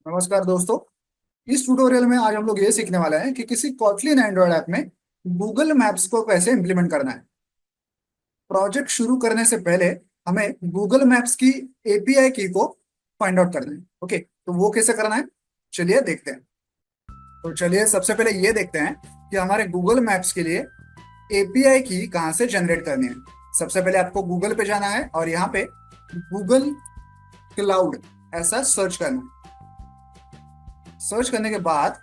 नमस्कार दोस्तों। इस ट्यूटोरियल में आज हम लोग ये सीखने वाले हैं कि किसी कॉटलिन एंड्रॉयड ऐप में गूगल मैप्स को कैसे इंप्लीमेंट करना है। प्रोजेक्ट शुरू करने से पहले हमें गूगल मैप्स की एपीआई की को फाइंड आउट करना है। ओके, तो वो कैसे करना है, चलिए देखते हैं। तो चलिए सबसे पहले ये देखते हैं कि हमारे गूगल मैप्स के लिए एपीआई की कहाँ से जनरेट करनी है। सबसे पहले आपको गूगल पे जाना है और यहाँ पे गूगल क्लाउड ऐसा सर्च करना है। सर्च करने के बाद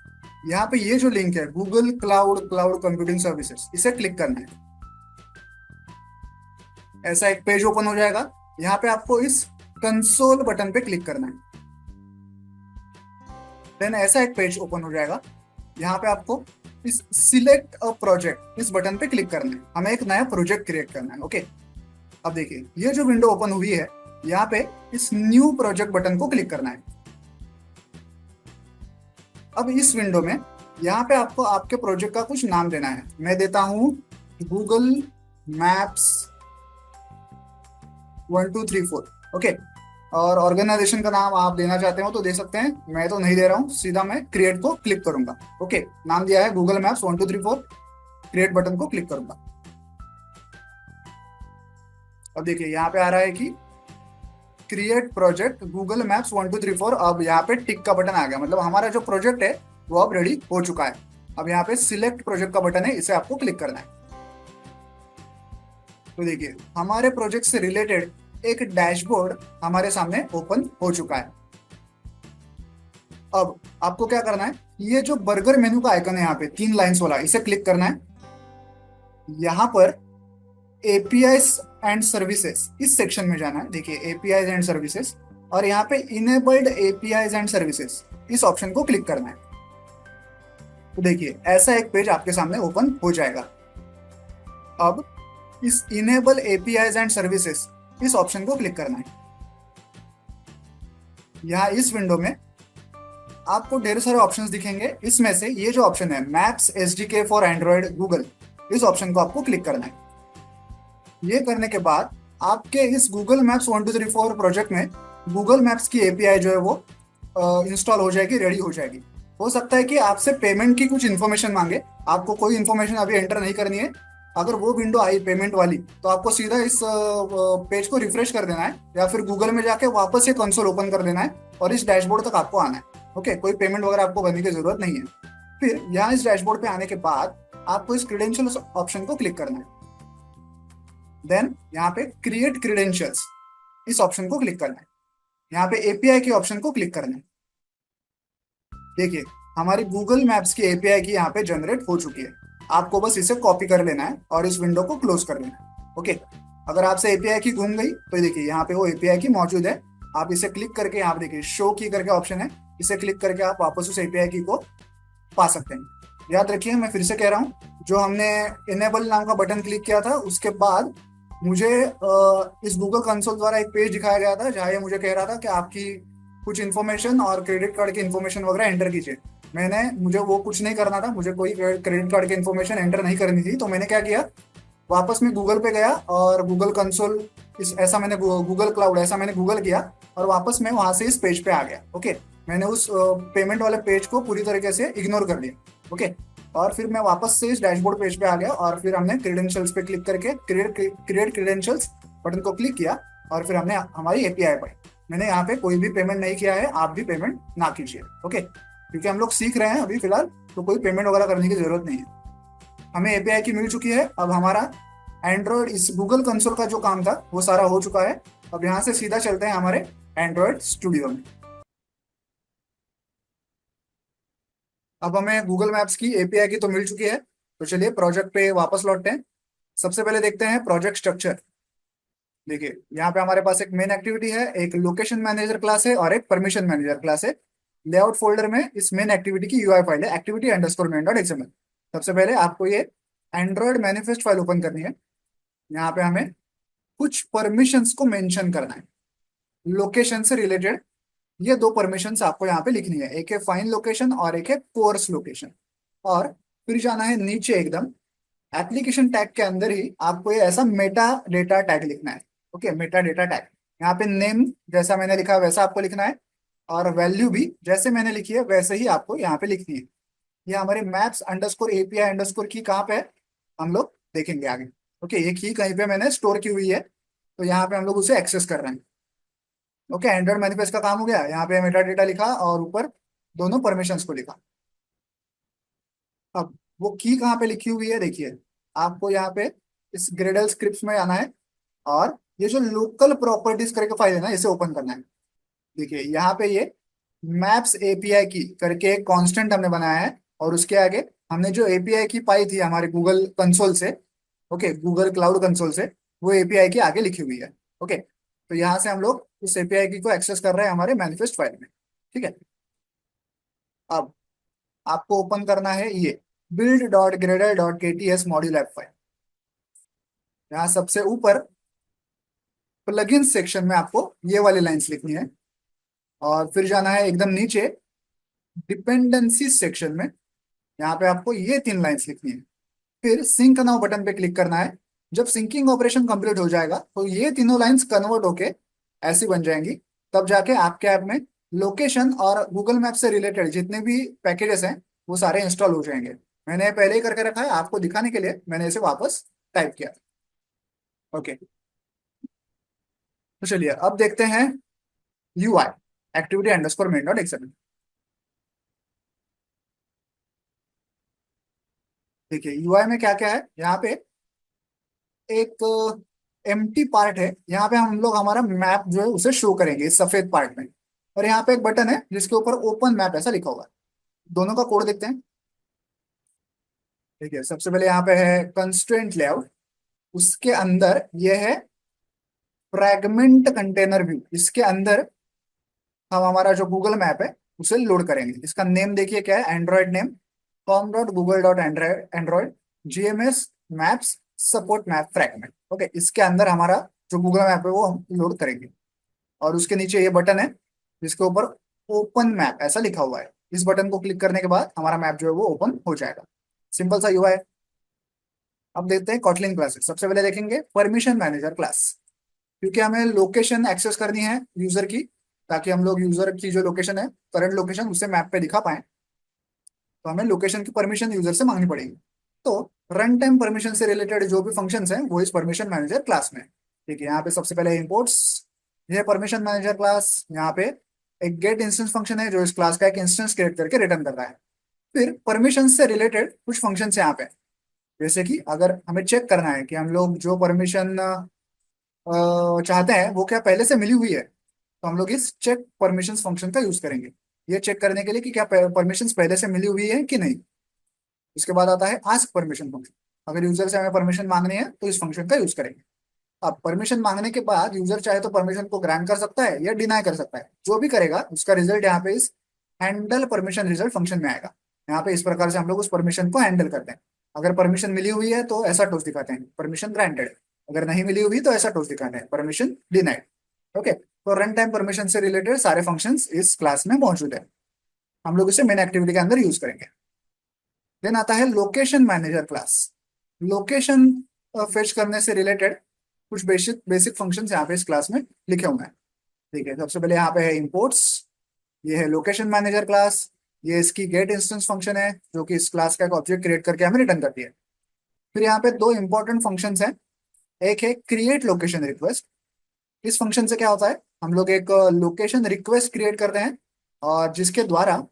यहाँ पे ये जो लिंक है Google cloud cloud computing services, इसे क्लिक करना है। ऐसा एक पेज ओपन हो जाएगा। यहाँ पे आपको इस कंसोल बटन पे क्लिक करना है। देन ऐसा एक पेज ओपन हो जाएगा। यहाँ पे आपको इस सिलेक्ट अ प्रोजेक्ट इस बटन पे क्लिक करना है। हमें एक नया प्रोजेक्ट क्रिएट करना है। ओके, अब देखिए ये जो विंडो ओपन हुई है, यहाँ पे इस न्यू प्रोजेक्ट बटन को क्लिक करना है। अब इस विंडो में यहाँ पे आपको आपके प्रोजेक्ट का कुछ नाम देना है। मैं देता हूँ गूगल मैप्स 1234। ओके, और ऑर्गेनाइजेशन का नाम आप देना चाहते हो तो दे सकते हैं, मैं तो नहीं दे रहा हूँ, सीधा मैं क्रिएट को क्लिक करूंगा। ओके, नाम दिया है गूगल मैप्स 1234, क्रिएट बटन को क्लिक करूंगा। अब देखिए यहाँ पे आ रहा है कि क्रिएट प्रोजेक्ट गूगल मैप्स 1234। अब यहाँ पे टिक का बटन आ गया, मतलब हमारा जो प्रोजेक्ट है वो अब रेडी हो चुका है। अब यहाँ पे सिलेक्ट प्रोजेक्ट का बटन है, इसे आपको क्लिक करना है। तो देखिए हमारे प्रोजेक्ट से रिलेटेड एक डैशबोर्ड हमारे सामने ओपन हो चुका है। अब आपको क्या करना है, ये जो बर्गर मेन्यू का आइकन है यहाँ पे 3 लाइंस वाला, इसे क्लिक करना है। यहाँ पर एपीआई एंड सर्विसेज इस सेक्शन में जाना है। देखिए एपीआई एंड सर्विसेज, और यहाँ पे इनेबल्ड एपीआई एंड सर्विसेज इस ऑप्शन को क्लिक करना है। तो देखिए ऐसा एक पेज आपके सामने ओपन हो जाएगा। अब इस इनेबल एपीआई एंड सर्विसेज इस ऑप्शन को क्लिक करना है। यहाँ इस विंडो में आपको ढेर सारे ऑप्शंस दिखेंगे। इसमें से ये जो ऑप्शन है maps SDK for Android Google, इस ऑप्शन को आपको क्लिक करना है। ये करने के बाद आपके इस गूगल मैप्स 1234 प्रोजेक्ट में गूगल मैप्स की एपीआई जो है वो इंस्टॉल हो जाएगी, रेडी हो जाएगी। हो सकता है कि आपसे पेमेंट की कुछ इन्फॉर्मेशन मांगे, आपको कोई इन्फॉर्मेशन अभी एंटर नहीं करनी है। अगर वो विंडो आई पेमेंट वाली तो आपको सीधा इस पेज को रिफ्रेश कर देना है, या फिर गूगल में जाके वापस ये कंसोल ओपन कर देना है और इस डैशबोर्ड तक आपको आना है। ओके, कोई पेमेंट वगैरह आपको करने की जरूरत नहीं है। फिर यहाँ इस डैशबोर्ड पे आने के बाद आपको इस क्रीडेंशियल्स ऑप्शन को क्लिक करना है। देन यहाँ पे क्रिएट क्रीडेंशियल्स इस ऑप्शन को क्लिक करना है। यहाँ पे एपीआई के ऑप्शन को क्लिक करना है। देखिए हमारी गूगल मैप्स की एपीआई की यहाँ पे जनरेट हो चुकी है। आपको बस इसे कॉपी कर लेना है और इस विंडो को क्लोज कर लेना है। ओके, अगर आपसे एपीआई की घूम गई तो देखिए यहाँ पे वो एपीआई की मौजूद है। आप इसे क्लिक करके यहाँ पे देखिए शो की करके ऑप्शन है, इसे क्लिक करके आप वापस उस एपीआई की को पा सकते हैं। याद रखिए, मैं फिर से कह रहा हूँ, जो हमने इनेबल नाम का बटन क्लिक किया था उसके बाद मुझे इस गूगल कंसोल द्वारा एक पेज दिखाया गया था जहाँ ये मुझे कह रहा था कि आपकी कुछ इन्फॉर्मेशन और क्रेडिट कार्ड की इन्फॉर्मेशन वगैरह एंटर कीजिए। मुझे वो कुछ नहीं करना था, मुझे कोई क्रेडिट कार्ड की इन्फॉर्मेशन एंटर नहीं करनी थी। तो मैंने क्या किया, वापस मैं गूगल पे गया और गूगल कंसोल इस ऐसा मैंने गूगल क्लाउड ऐसा मैंने गूगल किया और वापस मैं वहां से इस पेज पे आ गया। ओके, मैंने उस पेमेंट वाले पेज को पूरी तरीके से इग्नोर कर लिया। ओके, और फिर मैं वापस से इस डैशबोर्ड पेज पे आ गया और फिर हमने क्रीडेंशियल्स पे क्लिक करके क्रिएट क्रीडेंशियल्स बटन को क्लिक किया और फिर हमने हमारी एपीआई पाई। मैंने यहाँ पे कोई भी पेमेंट नहीं किया है, आप भी पेमेंट ना कीजिए। ओके, क्योंकि हम लोग सीख रहे हैं अभी फिलहाल, तो कोई पेमेंट वगैरह करने की जरूरत नहीं है। हमें एपीआई की मिल चुकी है। अब हमारा एंड्रॉयड इस गूगल कंसोल का जो काम था वो सारा हो चुका है। अब यहाँ से सीधा चलते हैं हमारे एंड्रॉयड स्टूडियो में। अब हमें गूगल मैप्स की एपीआई की तो मिल चुकी है, तो चलिए प्रोजेक्ट पे वापस लौटते हैं। सबसे पहले देखते हैं प्रोजेक्ट स्ट्रक्चर। देखिए यहाँ पे हमारे पास एक मेन एक्टिविटी है, एक लोकेशन मैनेजर क्लास है और एक परमिशन मैनेजर क्लास है। लेआउट फोल्डर में इस मेन एक्टिविटी की यूआई फाइल है activity underscore main dot XML. सबसे पहले आपको ये एंड्रॉयड मैनिफेस्ट फाइल ओपन करनी है। यहाँ पे हमें कुछ परमिशंस को मेंशन करना है लोकेशन से रिलेटेड। ये दो परमिशंस आपको यहाँ पे लिखनी है, एक है फाइन लोकेशन और एक है कोर्स लोकेशन। और फिर जाना है नीचे एकदम एप्लीकेशन टैग के अंदर ही आपको ये ऐसा मेटा डेटा टैग लिखना है। ओके, मेटा डेटा टैग, यहाँ पे नेम जैसा मैंने लिखा है वैसा आपको लिखना है। और वैल्यू भी जैसे मैंने लिखी है वैसे ही आपको यहाँ पे लिखनी है। ये हमारे मैप्स अंडरस्कोर एपीआई अंडरस्कोर की कहाँ पे है, हम लोग देखेंगे आगे। ओके, ये की कहीं पे मैंने स्टोर की हुई है, तो यहाँ पे हम लोग उसे एक्सेस कर रहे हैं। ओके, एंड्रॉइड मैनिफेस्ट का काम हो गया, यहाँ पे मेटा डेटा लिखा और ऊपर दोनों परमिशंस को लिखा। अब वो की कहाँ पे लिखी हुई है देखिए, आपको यहाँ पे इस ग्रेडल स्क्रिप्ट में आना है और ये जो लोकल प्रॉपर्टीज करके फाइल है ना, इसे ओपन करना है। देखिए यहाँ पे ये मैप्स एपीआई की करके एक कांस्टेंट हमने बनाया है, और उसके आगे हमने जो एपीआई की पाई थी हमारे गूगल कंसोल से, ओके गूगल क्लाउड कंसोल से, वो एपीआई की आगे लिखी हुई है। ओके, तो यहाँ से हम लोग उस एपीआई की को एक्सेस कर रहे हैं हमारे मैनिफेस्ट फाइल में। ठीक है, अब आपको ओपन करना है ये build.gradle.kts मॉड्यूल ऐप फाइल। यहाँ सबसे ऊपर प्लगइन सेक्शन में आपको ये वाली लाइंस लिखनी है, और फिर जाना है एकदम नीचे डिपेंडेंसी सेक्शन में, यहाँ पे आपको ये 3 लाइंस लिखनी है। फिर सिंक नाउ बटन पे क्लिक करना है। जब सिंकिंग ऑपरेशन कंप्लीट हो जाएगा तो ये तीनों लाइंस कन्वर्ट होके ऐसी बन जाएंगी। तब जाके आपके ऐप में लोकेशन और गूगल मैप से रिलेटेड जितने भी पैकेजेस हैं वो सारे इंस्टॉल हो जाएंगे। मैंने पहले ही करके रखा है, आपको दिखाने के लिए मैंने इसे वापस टाइप किया। ओके, तो चलिए अब देखते हैं UI activity underscore main dot XML. देखिए यूआई में क्या क्या है, यहाँ पे एक एम्प्टी पार्ट है, यहाँ पे हम लोग हमारा मैप जो है उसे शो करेंगे इस सफेद पार्ट में। और यहाँ पे एक बटन है जिसके ऊपर ओपन मैप ऐसा लिखा हुआ है। दोनों का कोड देखते हैं। ठीक है, सबसे पहले यहाँ पे है कंस्ट्रेंट लेआउट, उसके अंदर ये है फ्रैगमेंट कंटेनर व्यू, इसके अंदर हम हमारा जो गूगल मैप है उसे लोड करेंगे। इसका नेम देखिए क्या है, Android name com.google.android GMS maps support map fragment. Okay, इसके अंदर हमारा जो गूगल मैप है वो हम लोड करेंगे। और उसके नीचे ये बटन है जिसके ऊपर ओपन मैप ऐसा लिखा हुआ है। इस बटन को क्लिक करने के बाद हमारा मैप जो है वो ओपन हो जाएगा। सिंपल सा यूआई है। अब देखते हैं कॉटलिन क्लासेस। सबसे पहले देखेंगे परमिशन मैनेजर क्लास, क्योंकि हमें लोकेशन एक्सेस करनी है यूजर की, ताकि हम लोग यूजर की जो लोकेशन है करंट लोकेशन उसे मैप पे दिखा पाए, तो हमें लोकेशन की परमिशन यूजर से मांगनी पड़ेगी। तो रन टाइम परमिशन से रिलेटेड जो भी फंक्शंस हैं वो इस परमिशन मैनेजर क्लास में है। ठीक है, यहाँ पे सबसे पहले इंपोर्ट्स, ये परमिशन मैनेजर क्लास, यहाँ पे एक गेट इंस्टेंस फंक्शन है जो इस क्लास का एक इंस्टेंस क्रिएट करके रिटर्न कर रहा है। फिर परमिशन से रिलेटेड कुछ फंक्शन यहाँ पे, जैसे कि अगर हमें चेक करना है कि हम लोग जो परमिशन चाहते हैं वो क्या पहले से मिली हुई है, तो हम लोग इस चेक परमिशंस फंक्शन का यूज करेंगे ये चेक करने के लिए कि क्या परमिशंस पहले से मिली हुई है कि नहीं। इसके बाद आता है आस्क परमिशन फंक्शन। अगर यूजर से हमें परमिशन मांगनी है तो इस फंक्शन का यूज करेंगे। अब परमिशन मांगने के बाद यूजर चाहे तो परमिशन को ग्रांट कर सकता है या डिनाई कर सकता है, जो भी करेगा उसका रिजल्ट यहाँ पे इस हैंडल परमिशन रिजल्ट फंक्शन में आएगा। यहाँ पे इस प्रकार से हम लोग उस परमिशन को हैंडल करते हैं। अगर परमिशन मिली हुई है तो ऐसा टोस्ट दिखाते हैं परमिशन ग्रांटेड, अगर नहीं मिली हुई तो ऐसा टोस्ट दिखाते हैं परमिशन डिनाइड। ओके, तो रन टाइम परमिशन से रिलेटेड सारे फंक्शंस इस क्लास में मौजूद है। हम लोग इसे मेन एक्टिविटी के अंदर यूज करेंगे। देन आता है location manager class. Location fetch करने से रिलेटेड कुछ बेसिक बेसिक फंक्शंस यहाँ पे इस क्लास में लिखे हुए हैं। ठीक है, सबसे पहले यहाँ पे है इंपोर्ट्स, ये है लोकेशन मैनेजर क्लास, ये इसकी गेट इंस्टेंस फंक्शन है जो कि इस क्लास का एक ऑब्जेक्ट क्रिएट करके हमें रिटर्न करती है। फिर यहाँ पे दो इंपॉर्टेंट फंक्शंस हैं, एक है क्रिएट लोकेशन रिक्वेस्ट। इस फंक्शन से क्या होता है, हम लोग एक लोकेशन रिक्वेस्ट क्रिएट करते हैं और जिसके द्वारा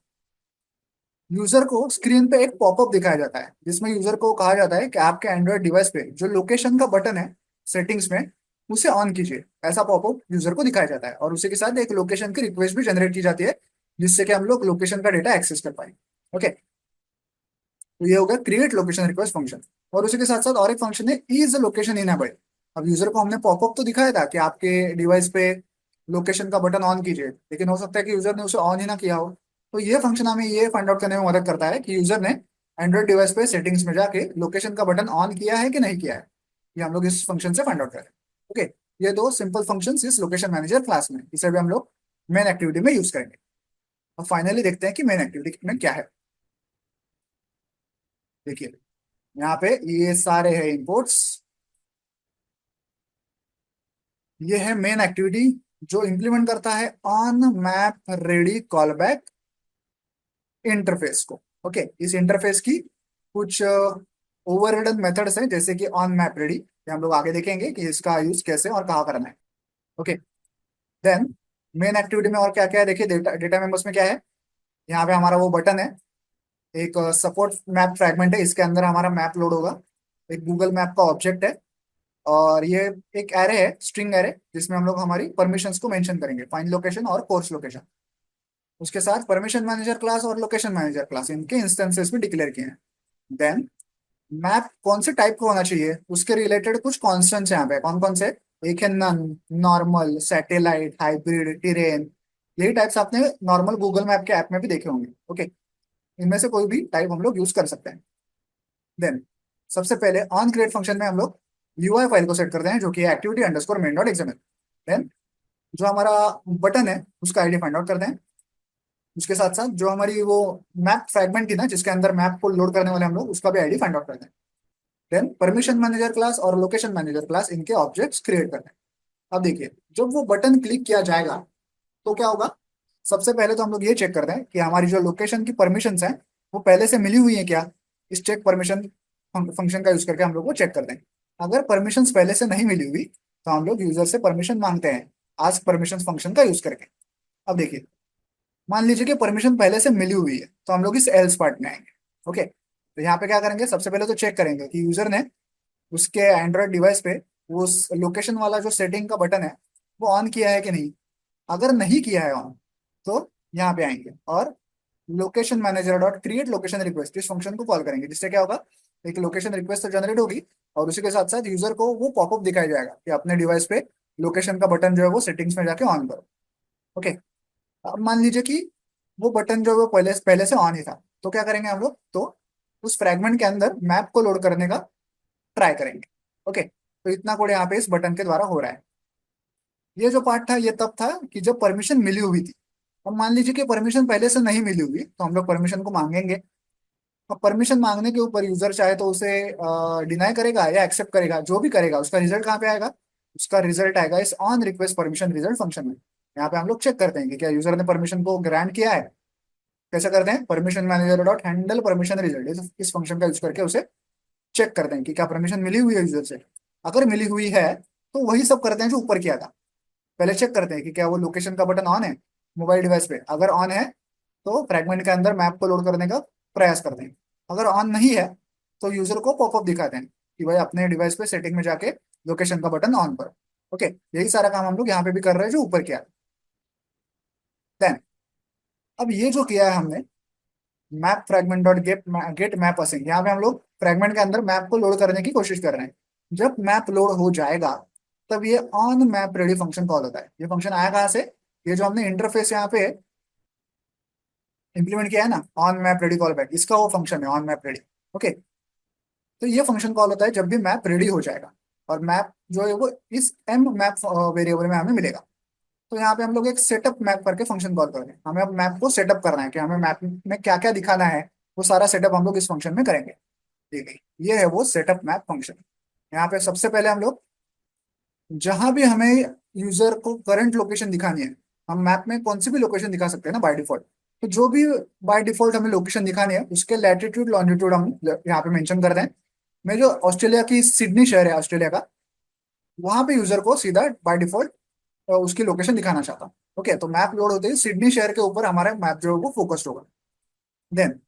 यूजर को स्क्रीन पे एक पॉपअप दिखाया जाता है, जिसमें यूजर को कहा जाता है कि आपके एंड्रॉइड डिवाइस पे जो लोकेशन का बटन है सेटिंग्स में उसे ऑन कीजिए। ऐसा पॉपअप यूजर को दिखाया जाता है और उसी के साथ एक लोकेशन की रिक्वेस्ट भी जनरेट की जाती है, जिससे कि हम लोग लोकेशन का डेटा एक्सेस कर पाए। ओके, तो ये हो गया क्रिएट लोकेशन रिक्वेस्ट फंक्शन। और उसी के साथ साथ और एक फंक्शन है इज लोकेशन इनेबल्ड। अब यूजर को हमने पॉपअप तो दिखाया था कि आपके डिवाइस पे लोकेशन का बटन ऑन कीजिए, लेकिन हो सकता है कि यूजर ने उसे ऑन ही ना किया हो। तो ये फंक्शन हमें ये फाइंड आउट करने में मदद करता है कि यूजर ने एंड्रॉइड डिवाइस पे सेटिंग्स में जाके लोकेशन का बटन ऑन किया है कि नहीं किया है। ये हम लोग इस फंक्शन से फाइंड आउट करें। ओके, ये दो सिंपल फंक्शंस इस लोकेशन मैनेजर क्लास में, इसे भी हम लोग मेन एक्टिविटी में यूज करेंगे। और फाइनली देखते हैं कि मेन एक्टिविटी में क्या है। देखिए यहाँ पे ये सारे हैं इंपोर्ट्स, ये है मेन एक्टिविटी जो इंप्लीमेंट करता है on map ready call back interface को। ओके, इस इंटरफेस की कुछ ओवररिडन मेथड्स हैं, जैसे कि ऑन मैप रेडी, हम लोग आगे देखेंगे कि इसका यूज कैसे और कहाँ करना है। ओके, देन मेन एक्टिविटी में और क्या क्या है देखिए। डेटा डेटा मेंबर्स में क्या है, यहाँ पे हमारा वो बटन है, एक सपोर्ट मैप फ्रैगमेंट है, इसके अंदर हमारा मैप लोड होगा। एक गूगल मैप का ऑब्जेक्ट है, और ये एक एरे है, स्ट्रिंग एरे, जिसमें हम लोग हमारी परमिशंस को मेंशन करेंगे, फाइंड लोकेशन और कोर्स लोकेशन। उसके साथ परमिशन मैनेजर क्लास और लोकेशन मैनेजर क्लास इनके इंस्टेंसेस भी डिक्लेयर किए हैं। देन मैप कौन से टाइप का होना चाहिए, उसके रिलेटेड कुछ कॉन्स्टेंट्स यहाँ पे कौन कौन से। एक है none, normal, satellite, hybrid, terrain. यही टाइप्स आपने नॉर्मल गूगल मैप के ऐप में भी देखे होंगे। ओके, इनमें से कोई भी टाइप हम लोग यूज कर सकते हैं। देन सबसे पहले ऑन क्रिएट फंक्शन में हम लोग यूआई फाइल को सेट करते हैं, जो कि activity underscore main dot XML. Then जो हमारा बटन है उसका आईडी फाइंड आउट करते हैं। उसके साथ साथ जो हमारी वो मैप फ्रैगमेंट थी ना, जिसके अंदर मैप को लोड करने वाले हम लोग, उसका भी आईडी फाइंड आउट करते हैं। देन परमिशन मैनेजर क्लास और लोकेशन मैनेजर क्लास इनके ऑब्जेक्ट्स क्रिएट करते हैं। अब देखिए, जब वो बटन क्लिक किया जाएगा तो क्या होगा। सबसे पहले तो हम लोग ये चेक करते हैं कि हमारी जो लोकेशन की परमिशंस हैं वो पहले से मिली हुई है क्या। इस चेक परमिशन फंक्शन का यूज करके हम लोग वो चेक करते हैं। अगर परमिशंस पहले से नहीं मिली हुई तो हम लोग यूजर से परमिशन मांगते हैं, आस्क परमिशन फंक्शन का यूज करके। अब देखिए, मान लीजिए कि परमिशन पहले से मिली हुई है, तो हम लोग इस एल्स पार्ट में आएंगे। ओके, तो यहाँ पे क्या करेंगे, सबसे पहले तो चेक करेंगे कि यूजर ने उसके एंड्रॉयड डिवाइस पे वो लोकेशन वाला जो सेटिंग का बटन है वो ऑन किया है कि नहीं। अगर नहीं किया है ऑन, तो यहाँ पे आएंगे और location manager dot create location request इस फंक्शन को कॉल करेंगे, जिससे क्या होगा, एक लोकेशन रिक्वेस्ट तो जनरेट होगी, और उसी के साथ साथ यूजर को वो पॉपअप दिखाई जाएगा कि अपने डिवाइस पे लोकेशन का बटन जो है वो सेटिंग्स में जाके ऑन करो। ओके, अब मान लीजिए कि वो बटन जो है वो पहले पहले से ऑन ही था, तो क्या करेंगे हम लोग, तो उस फ्रैगमेंट के अंदर मैप को लोड करने का ट्राई करेंगे। ओके, तो इतना कोड यहाँ पे इस बटन के द्वारा हो रहा है। ये जो पार्ट था ये तब था कि जब परमिशन मिली हुई थी। अब मान लीजिए कि परमिशन पहले से नहीं मिली हुई, तो हम लोग परमिशन को मांगेंगे। अब परमिशन मांगने के ऊपर यूजर चाहे तो उसे डिनाई करेगा या एक्सेप्ट करेगा, जो भी करेगा उसका रिजल्ट कहाँ पे आएगा। उसका रिजल्ट आएगा इस on request permission result function में। यहाँ पे हम लोग चेक करते हैं कि क्या यूजर ने परमिशन को ग्रांट किया है। कैसे करते हैं, permission manager dot handle permission result इस फंक्शन का यूज करके उसे चेक करते हैं कि क्या परमिशन मिली हुई है यूजर से। अगर मिली हुई है तो वही सब करते हैं जो ऊपर किया था। पहले चेक करते हैं कि क्या वो लोकेशन का बटन ऑन है मोबाइल डिवाइस पे। अगर ऑन है तो फ्रैगमेंट के अंदर मैप को लोड करने का प्रयास करते हैं। अगर ऑन नहीं है तो यूजर को पॉपअप दिखाते हैं कि भाई अपने डिवाइस पे सेटिंग में जाके लोकेशन का बटन ऑन करो। ओके, यही सारा काम हम लोग यहाँ पे भी कर रहे हैं जो ऊपर किया है। देन अब ये जो किया है हमने, map fragment dot get get map async, यहाँ पे हम लोग फ्रैगमेंट के अंदर मैप को लोड करने की कोशिश कर रहे हैं। जब मैप लोड हो जाएगा तब ये on map ready function call होता है। ये फंक्शन आया कहाँ से, ये जो हमने इंटरफेस यहाँ पे इंप्लीमेंट किया है ना, on map ready call back, इसका वो फंक्शन है ऑन मैप रेडी। ओके, तो ये फंक्शन कॉल होता है जब भी मैप रेडी हो जाएगा, और मैप जो है वो इस एम मैप वेरिएबल में हमें मिलेगा। तो यहाँ पे हम लोग एक सेटअप मैप करके फंक्शन कॉल कर रहे हैं। हमें अब मैप को सेटअप करना है कि हमें मैप में क्या क्या दिखाना है, वो सारा सेटअप हम लोग इस फंक्शन में करेंगे। ठीक है, ये है वो सेटअप मैप फंक्शन। यहाँ पे सबसे पहले हम लोग जहां भी हमें यूजर को करंट लोकेशन दिखानी है, हम मैप में कौन सी भी लोकेशन दिखा सकते हैं ना बाय डिफॉल्ट। तो जो भी बाय डिफॉल्ट हमें लोकेशन दिखानी है उसके लैटिट्यूड लॉन्जिट्यूड हम यहाँ पे मेंशन कर दें। मैं जो ऑस्ट्रेलिया की सिडनी शहर है ऑस्ट्रेलिया का, वहां पे यूजर को सीधा बाय डिफॉल्ट उसकी लोकेशन दिखाना चाहता हूँ। ओके, तो मैप लोड होते ही सिडनी शहर के ऊपर हमारा मैप जो है वो फोकस्ड होगा। देन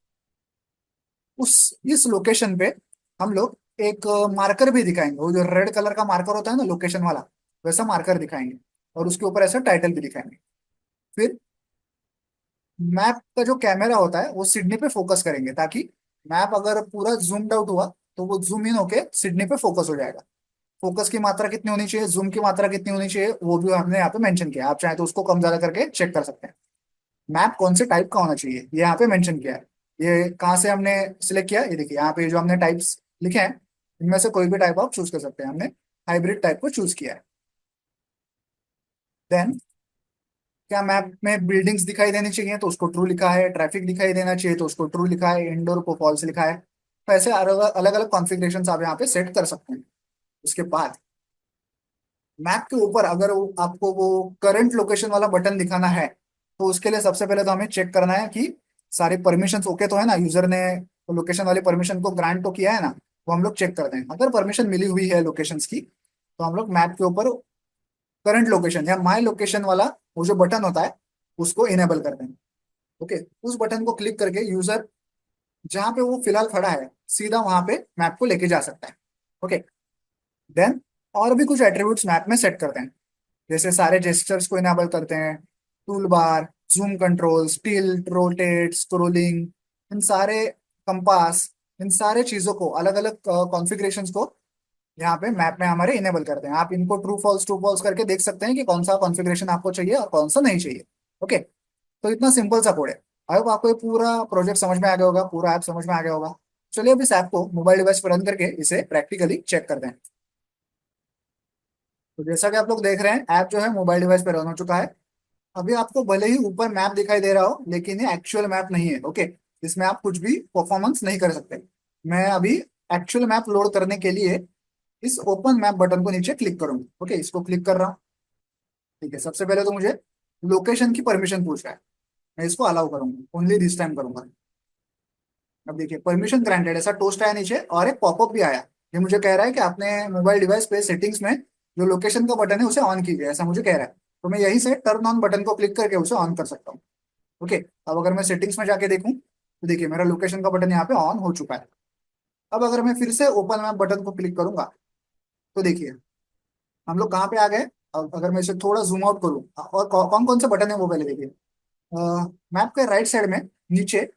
उस इस लोकेशन पे हम लोग एक मार्कर भी दिखाएंगे, वो जो रेड कलर का मार्कर होता है ना लोकेशन वाला, वैसा मार्कर दिखाएंगे, और उसके ऊपर ऐसा टाइटल भी दिखाएंगे। फिर मैप का जो कैमरा होता है वो सिडनी पे फोकस करेंगे, ताकि मैप अगर पूरा जूम्ड आउट हुआ तो वो जूम इन होके सिडनी पे फोकस हो जाएगा। फोकस की मात्रा कितनी होनी चाहिए, जूम की मात्रा कितनी होनी चाहिए, वो भी हमने यहाँ पे मेंशन किया है। आप चाहे तो उसको कम ज्यादा करके चेक कर सकते हैं। मैप कौन से टाइप का होना चाहिए ये यहाँ पे मेंशन किया है। ये कहाँ से हमने सिलेक्ट किया, ये देखिए यहाँ पे जो हमने टाइप्स लिखे हैं इनमें से कोई भी टाइप आप चूज कर सकते हैं। हमने हाइब्रिड टाइप को चूज किया है। देन क्या मैप में बिल्डिंग्स दिखाई देनी चाहिए तो उसको ट्रू लिखा है, ट्रैफिक दिखाई देना चाहिए तो उसको ट्रू लिखा है, इंडोर को फॉल्स लिखा है। तो ऐसे अलग अलग अलग कॉन्फ़िगरेशंस आप यहाँ पे सेट कर सकते हैं। उसके बाद मैप के ऊपर अगर आपको वो करंट लोकेशन वाला बटन दिखाना है, तो उसके लिए सबसे पहले तो हमें चेक करना है कि सारे परमिशंस ओके तो है ना, यूजर ने लोकेशन वाली परमिशन को ग्रांट तो किया है ना। वो हम लोग चेक करते हैं, अगर परमिशन मिली हुई है लोकेशंस की, तो हम लोग मैप के ऊपर करंट लोकेशन या माई लोकेशन वाला वो जो बटन होता है उसको इनेबल करते हैं। ओके, उस बटन को क्लिक करके यूजर जहां पे वो फिलहाल खड़ा है सीधा वहां पे मैप को लेके जा सकता है। ओके, देन और भी कुछ एट्रीब्यूट्स मैप में सेट करते हैं, जैसे सारे जेस्चर्स को इनेबल करते हैं, tool bar, zoom controls, tilt, rotate, scrolling, इन सारे, कंपास, इन सारे चीजों को अलग अलग कॉन्फ़िगरेशंस को यहाँ पे मैप में हमारे इनेबल करते हैं। आप इनको ट्रू फॉल्स करके देख सकते हैं कि कौन सा कॉन्फ़िगरेशन आपको चाहिए और कौन सा नहीं चाहिए। ओके, तो इतना सिंपल सा कोड है। आई होप आपको ये पूरा प्रोजेक्ट समझ में आ गया होगा, पूरा ऐप समझ में आ गया होगा। चलिए अब इस ऐप को मोबाइल डिवाइस पर रन करके इसे प्रैक्टिकली चेक करते हैं। तो जैसा कि आप लोग देख रहे हैं, ऐप जो है मोबाइल डिवाइस पर रन हो चुका है। अभी आपको भले ही ऊपर मैप दिखाई दे रहा हो, लेकिन ये एक्चुअल मैप नहीं है। ओके, इसमें आप कुछ भी परफॉर्मेंस नहीं कर सकते। मैं अभी एक्चुअल मैप लोड करने के लिए इस ओपन मैप बटन को नीचे क्लिक करूंगा। ओके, इसको क्लिक कर रहा हूँ। ठीक है, सबसे पहले तो मुझे लोकेशन की परमिशन पूछ रहा है, मैं इसको अलाउ करूंगा, ओनली दिस टाइम करूंगा। अब देखिए परमिशन ग्रांटेड ऐसा टोस्ट आया नीचे और एक पॉपअप भी आया। ये मुझे कह रहा है कि आपने मोबाइल डिवाइस पे सेटिंग्स में जो लोकेशन का बटन है उसे ऑन कीजिए, ऐसा मुझे कह रहा है। तो मैं यहीं से टर्न ऑन बटन को क्लिक करके उसे ऑन कर सकता हूँ। ओके, अब अगर मैं सेटिंग्स में जाके देखूं तो देखिए मेरा लोकेशन का बटन यहाँ पे ऑन हो चुका है। अब अगर मैं फिर से ओपन मैप बटन को क्लिक करूंगा तो देखिए हम लोग कहाँ पे आ गए। अब अगर मैं इसे थोड़ा जूम आउट करूँ और कौन कौन से बटन है वो पहले देखिए। मैप के राइट साइड में नीचे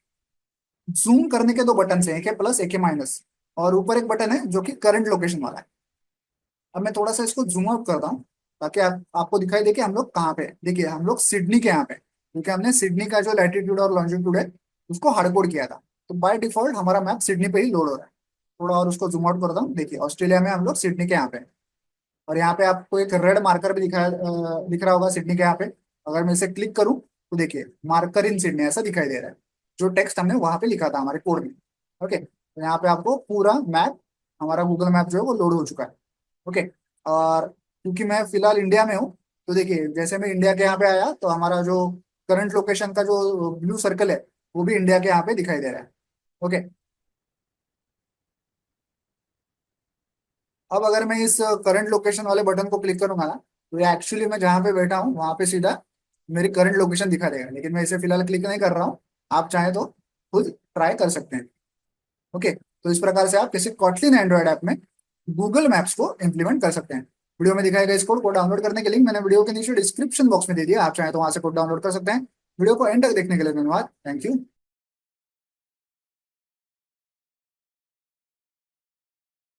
जूम करने के दो बटन हैं, एक है प्लस एक है माइनस, और ऊपर एक बटन है जो कि करंट लोकेशन वाला है। अब मैं थोड़ा सा इसको जूम आउट करता हूँ ताकि आपको दिखाई दे कि हम लोग कहाँ पे हैं। देखिए हम लोग सिडनी के यहाँ पे हैं, क्योंकि हमने सिडनी का जो लैटिट्यूड और लॉन्जिट्यूड है उसको हार्ड कोड किया था। तो बाय डिफॉल्ट हमारा मैप सिडनी पे ही लोड हो रहा है। थोड़ा और उसको जूम आउट करता हूँ, देखिए ऑस्ट्रेलिया में हम लोग सिडनी के यहाँ पे हैं। और यहाँ पे आपको एक रेड मार्कर भी दिख रहा होगा सिडनी के यहाँ पे। अगर मैं इसे क्लिक करूँ तो देखिए मार्कर इन सिडनी ऐसा दिखाई दे रहा है, जो टेक्स्ट हमने वहां पे लिखा था हमारे कोड में। ओके, तो यहाँ पे आपको पूरा मैप, हमारा गूगल मैप जो है वो लोड हो चुका है। ओके, और क्योंकि मैं फिलहाल इंडिया में हूँ, तो देखिए जैसे मैं इंडिया के यहाँ पे आया तो हमारा जो करंट लोकेशन का जो ब्लू सर्कल है वो भी इंडिया के यहाँ पे दिखाई दे रहा है। ओके, अब अगर मैं इस करंट लोकेशन वाले बटन को क्लिक करूंगा ना, तो ये एक्चुअली मैं जहाँ पे बैठा हूँ वहां पे सीधा मेरी करंट लोकेशन दिखा देगा, लेकिन मैं इसे फिलहाल क्लिक नहीं कर रहा हूँ। आप चाहें तो खुद ट्राई कर सकते हैं। ओके, तो इस प्रकार से आप किसी कॉटलिन एंड्रॉइड ऐप में गूगल मैप्स को इंप्लीमेंट कर सकते हैं। वीडियो में दिखाए गए इस कोड को डाउनलोड करने के लिंक मैंने वीडियो के नीचे डिस्क्रिप्शन बॉक्स में दे दिया, आप चाहें तो वहां से कोड डाउनलोड कर सकते हैं। वीडियो को एंड तक देखने के लिए धन्यवाद, थैंक यू।